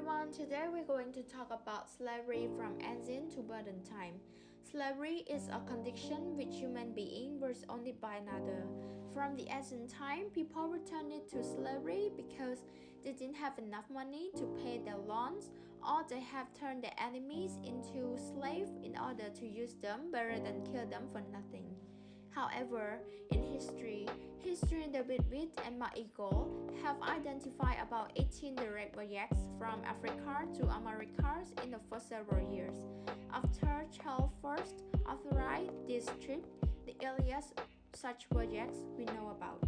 everyone, today we're going to talk about slavery from ancient to modern time. Slavery is a condition which human beings were owned by another. From the ancient time, people returned to slavery because they didn't have enough money to pay their loans, or they have turned their enemies into slaves in order to use them rather than kill them for nothing. However, in history David Witt and Mark Eagle have identified about 18 direct voyages from Africa to Americas in the first several years. After Charles first authorized this trip, the earliest such voyages we know about.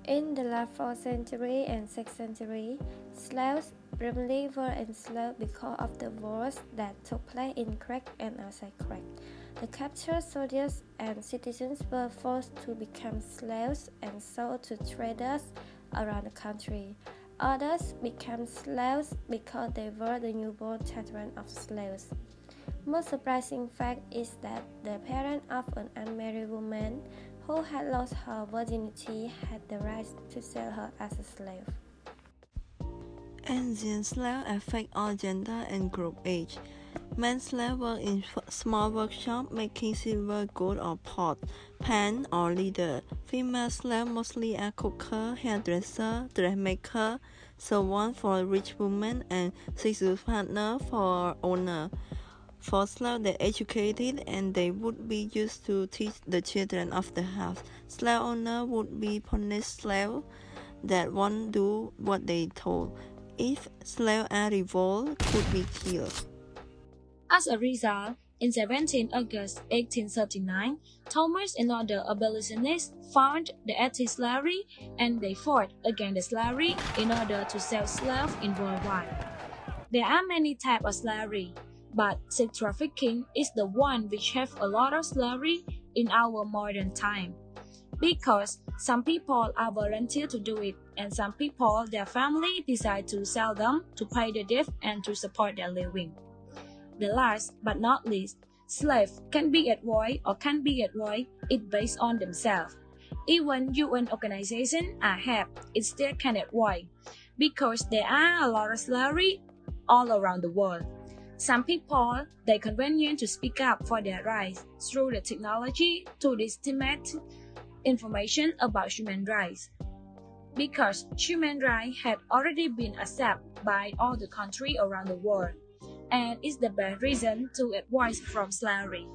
In the late 4th century and 6th century, slaves primarily were enslaved because of the wars that took place in Prach and outside Prach. The captured soldiers and citizens were forced to become slaves and sold to traders around the country. Others became slaves because they were the newborn children of slaves. Most surprising fact is that the parent of an unmarried woman who had lost her virginity had the right to sell her as a slave. Ancient slaves affect all gender and group age. Men slaves work in small workshops making silver goods or pots, pans, or leather. Female slaves mostly are cookers, hairdressers, dressmakers, servants for rich women, and sexual partners for owners. For slaves, they educated and they would be used to teach the children of the house. Slave owners would be punish slaves that won't do what they told. If slaves are revolt, could be killed. As a result, in 17 August 1839, Thomas and other abolitionists found the anti-slavery and they fought against the slavery in order to sell slaves in worldwide. There are many types of slavery, but sex trafficking is the one which has a lot of slavery in our modern time. Because some people are volunteer to do it, and some people, their family, decide to sell them to pay the debt and to support their living. The last but not least, slaves can be at war or can be at war, it's based on themselves. Even UN organizations are have, it still can at war, because there are a lot of slavery all around the world. Some people, they convenient to speak up for their rights through the technology to disseminate information about human rights. Because human rights had already been accepted by all the countries around the world, and is the best reason to advise from slavery.